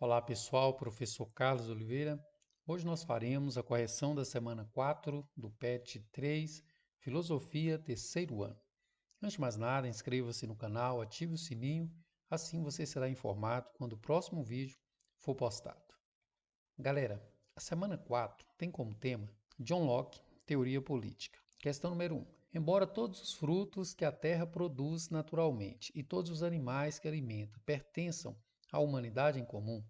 Olá pessoal, professor Carlos Oliveira. Hoje nós faremos a correção da semana 4 do PET 3, Filosofia, terceiro ano. Antes de mais nada, inscreva-se no canal, ative o sininho, assim você será informado quando o próximo vídeo for postado. Galera, a semana 4 tem como tema John Locke, Teoria Política. Questão número 1. Embora todos os frutos que a terra produz naturalmente e todos os animais que alimenta pertençam à humanidade em comum,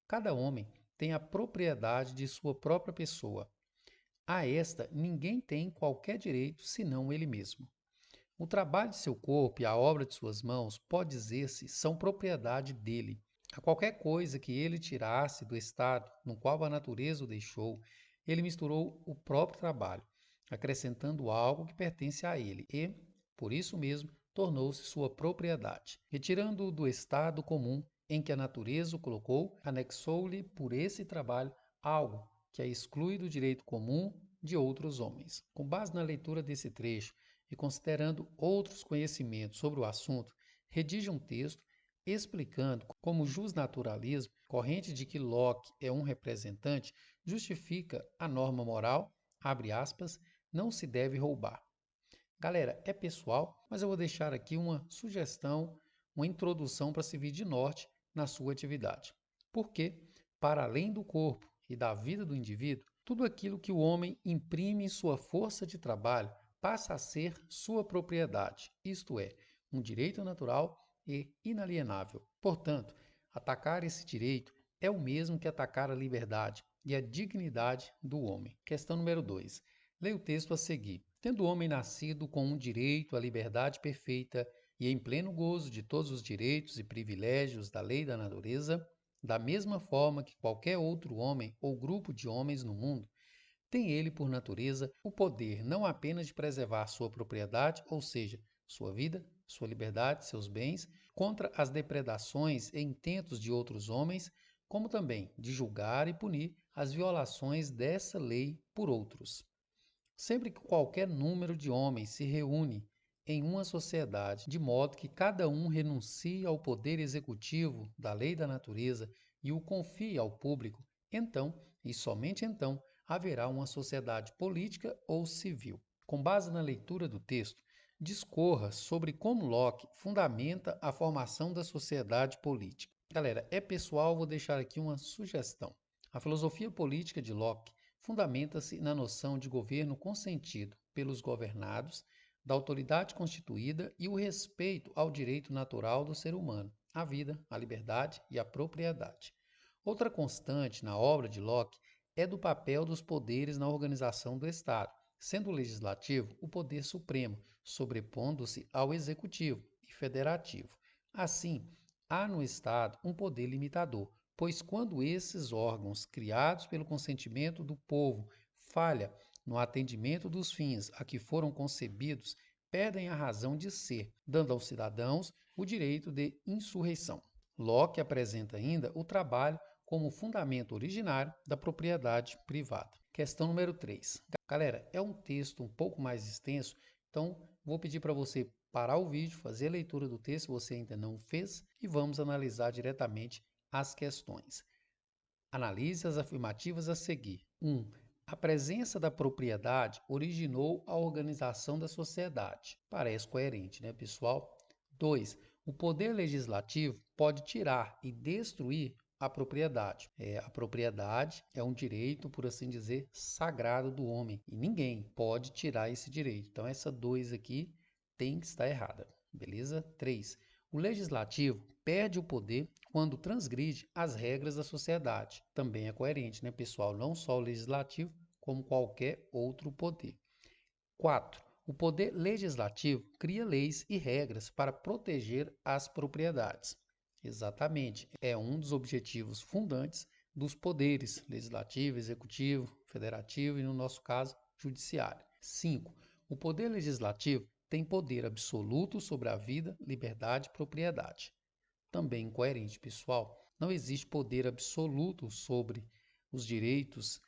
cada homem tem a propriedade de sua própria pessoa. A esta ninguém tem qualquer direito senão ele mesmo. O trabalho de seu corpo e a obra de suas mãos, pode dizer-se, são propriedade dele. A qualquer coisa que ele tirasse do estado no qual a natureza o deixou, ele misturou o próprio trabalho, acrescentando algo que pertence a ele e, por isso mesmo, tornou-se sua propriedade. Retirando-o do estado comum em que a natureza o colocou, anexou-lhe por esse trabalho algo que a exclui do direito comum de outros homens. Com base na leitura desse trecho, e considerando outros conhecimentos sobre o assunto, redige um texto explicando como o justnaturalismo, corrente de que Locke é um representante, justifica a norma moral, abre aspas, não se deve roubar. Galera, é pessoal, mas eu vou deixar aqui uma sugestão, uma introdução para servir de norte na sua atividade. Porque, para além do corpo e da vida do indivíduo, tudo aquilo que o homem imprime em sua força de trabalho passa a ser sua propriedade, isto é, um direito natural e inalienável. Portanto, atacar esse direito é o mesmo que atacar a liberdade e a dignidade do homem. Questão número 2. Leia o texto a seguir. Tendo o homem nascido com um direito à liberdade perfeita e em pleno gozo de todos os direitos e privilégios da lei da natureza, da mesma forma que qualquer outro homem ou grupo de homens no mundo, tem ele, por natureza, o poder não apenas de preservar sua propriedade, ou seja, sua vida, sua liberdade, seus bens, contra as depredações e intentos de outros homens, como também de julgar e punir as violações dessa lei por outros. Sempre que qualquer número de homens se reúne em uma sociedade, de modo que cada um renuncie ao poder executivo da lei da natureza e o confie ao público, então, e somente então, haverá uma sociedade política ou civil. Com base na leitura do texto, discorra sobre como Locke fundamenta a formação da sociedade política. Galera, é pessoal, vou deixar aqui uma sugestão. A filosofia política de Locke fundamenta-se na noção de governo consentido pelos governados, da autoridade constituída e o respeito ao direito natural do ser humano, à vida, à liberdade e à propriedade. Outra constante na obra de Locke é do papel dos poderes na organização do Estado, sendo o legislativo o poder supremo, sobrepondo-se ao executivo e federativo. Assim, há no Estado um poder limitador, pois quando esses órgãos, criados pelo consentimento do povo, falha no atendimento dos fins a que foram concebidos, perdem a razão de ser, dando aos cidadãos o direito de insurreição. Locke apresenta ainda o trabalho como fundamento originário da propriedade privada. Questão número 3. Galera, é um texto um pouco mais extenso, então vou pedir para você parar o vídeo, fazer a leitura do texto, se você ainda não fez, e vamos analisar diretamente as questões. Analise as afirmativas a seguir. 1. A presença da propriedade originou a organização da sociedade. Parece coerente, né, pessoal? 2. O poder legislativo pode tirar e destruir a propriedade. A propriedade é um direito, por assim dizer, sagrado do homem. E ninguém pode tirar esse direito. Então, essa 2 aqui tem que estar errada. Beleza? 3. O legislativo perde o poder quando transgride as regras da sociedade. Também é coerente, né, pessoal? Não só o legislativo, como qualquer outro poder. 4. O poder legislativo cria leis e regras para proteger as propriedades. Exatamente, é um dos objetivos fundantes dos poderes legislativo, executivo, federativo e, no nosso caso, judiciário. 5. O poder legislativo tem poder absoluto sobre a vida, liberdade e propriedade. Também incoerente, pessoal. Não existe poder absoluto sobre os direitos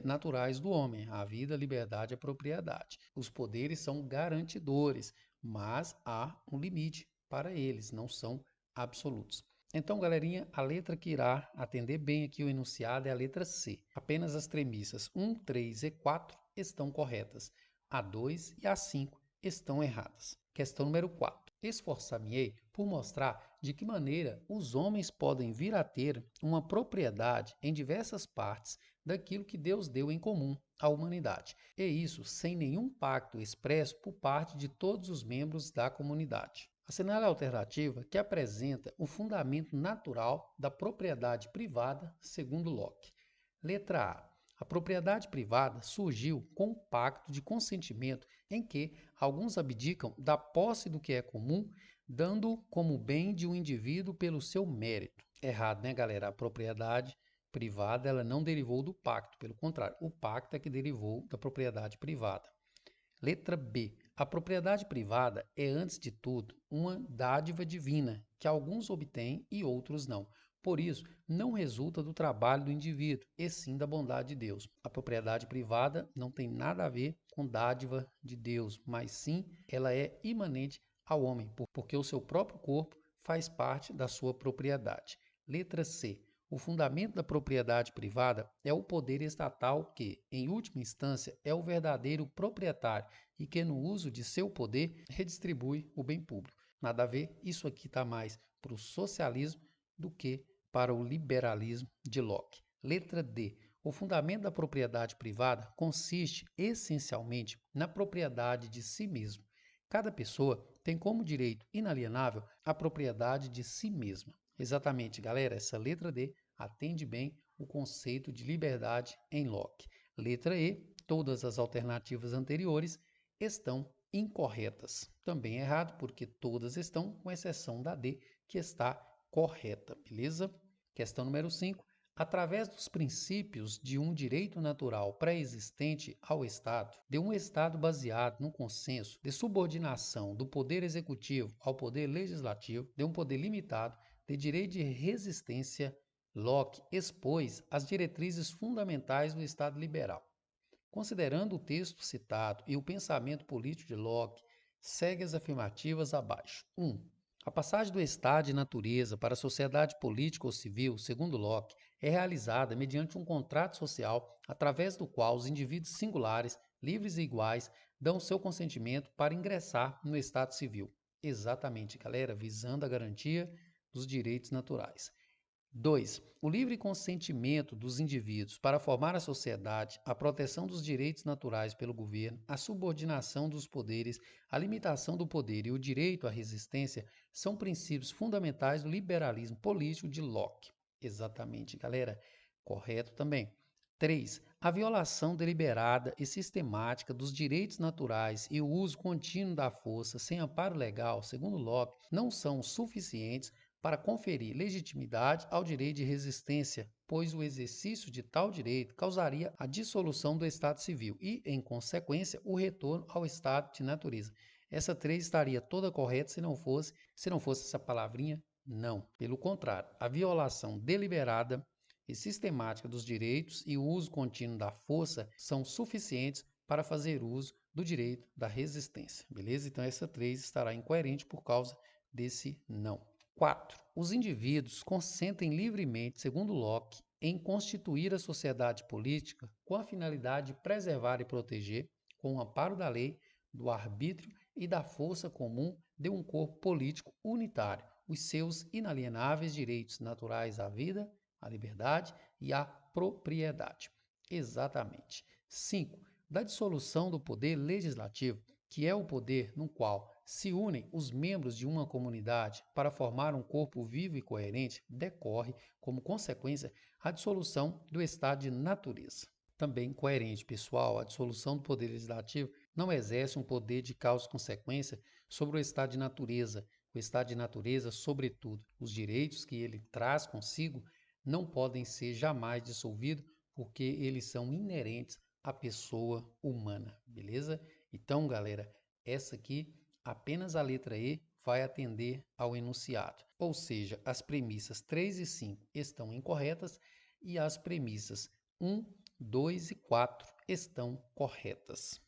naturais do homem, a vida, a liberdade e a propriedade. Os poderes são garantidores, mas há um limite para eles, não são absolutos. Então, galerinha, a letra que irá atender bem aqui o enunciado é a letra C. Apenas as premissas 1, 3 e 4 estão corretas. A 2 e a 5 estão erradas. Questão número 4. Esforçar-me-ei por mostrar de que maneira os homens podem vir a ter uma propriedade em diversas partes daquilo que Deus deu em comum à humanidade. E isso sem nenhum pacto expresso por parte de todos os membros da comunidade. Assinale a alternativa que apresenta o fundamento natural da propriedade privada, segundo Locke. Letra A. A propriedade privada surgiu com o pacto de consentimento em que alguns abdicam da posse do que é comum, dando como bem de um indivíduo pelo seu mérito. Errado, né, galera? A propriedade privada ela não derivou do pacto, pelo contrário, o pacto é que derivou da propriedade privada. Letra B. A propriedade privada é, antes de tudo, uma dádiva divina, que alguns obtêm e outros não. Por isso, não resulta do trabalho do indivíduo, e sim da bondade de Deus. A propriedade privada não tem nada a ver com dádiva de Deus, mas sim ela é imanente ao homem, porque o seu próprio corpo faz parte da sua propriedade. Letra C. O fundamento da propriedade privada é o poder estatal que, em última instância, é o verdadeiro proprietário e que, no uso de seu poder, redistribui o bem público. Nada a ver, isso aqui está mais para o socialismo do que para o liberalismo de Locke. Letra D. O fundamento da propriedade privada consiste, essencialmente, na propriedade de si mesmo. Cada pessoa tem como direito inalienável a propriedade de si mesma. Exatamente, galera, essa letra D atende bem o conceito de liberdade em Locke. Letra E, todas as alternativas anteriores estão incorretas. Também errado, porque todas estão, com exceção da D, que está correta, beleza? Questão número 5. Através dos princípios de um direito natural pré-existente ao Estado, de um Estado baseado no consenso de subordinação do poder executivo ao poder legislativo, de um poder limitado, de direito de resistência, Locke expôs as diretrizes fundamentais do Estado liberal. Considerando o texto citado e o pensamento político de Locke, segue as afirmativas abaixo. 1. A passagem do estado de natureza para a sociedade política ou civil, segundo Locke, é realizada mediante um contrato social através do qual os indivíduos singulares, livres e iguais, dão seu consentimento para ingressar no estado civil. Exatamente, galera, visando a garantia dos direitos naturais. 2. O livre consentimento dos indivíduos para formar a sociedade, a proteção dos direitos naturais pelo governo, a subordinação dos poderes, a limitação do poder e o direito à resistência são princípios fundamentais do liberalismo político de Locke. Exatamente, galera. Correto também. 3. A violação deliberada e sistemática dos direitos naturais e o uso contínuo da força sem amparo legal, segundo Locke, não são suficientes para conferir legitimidade ao direito de resistência, pois o exercício de tal direito causaria a dissolução do Estado civil e, em consequência, o retorno ao estado de natureza. Essa 3 estaria toda correta se não fosse essa palavrinha não. Pelo contrário, a violação deliberada e sistemática dos direitos e o uso contínuo da força são suficientes para fazer uso do direito da resistência. Beleza? Então essa 3 estará incoerente por causa desse não. 4. Os indivíduos consentem livremente, segundo Locke, em constituir a sociedade política com a finalidade de preservar e proteger, com o amparo da lei, do arbítrio e da força comum de um corpo político unitário, os seus inalienáveis direitos naturais à vida, à liberdade e à propriedade. Exatamente. 5. Da dissolução do poder legislativo, que é o poder no qual se unem os membros de uma comunidade para formar um corpo vivo e coerente, decorre, como consequência, a dissolução do estado de natureza. Também coerente, pessoal, a dissolução do poder legislativo não exerce um poder de causa e consequência sobre o estado de natureza. O estado de natureza, sobretudo, os direitos que ele traz consigo não podem ser jamais dissolvidos porque eles são inerentes à pessoa humana, beleza? Então, galera, essa aqui apenas a letra E vai atender ao enunciado, ou seja, as premissas 3 e 5 estão incorretas e as premissas 1, 2 e 4 estão corretas.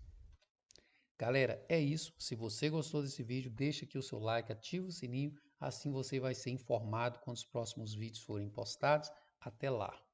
Galera, é isso. Se você gostou desse vídeo, deixa aqui o seu like, ativa o sininho, assim você vai ser informado quando os próximos vídeos forem postados. Até lá!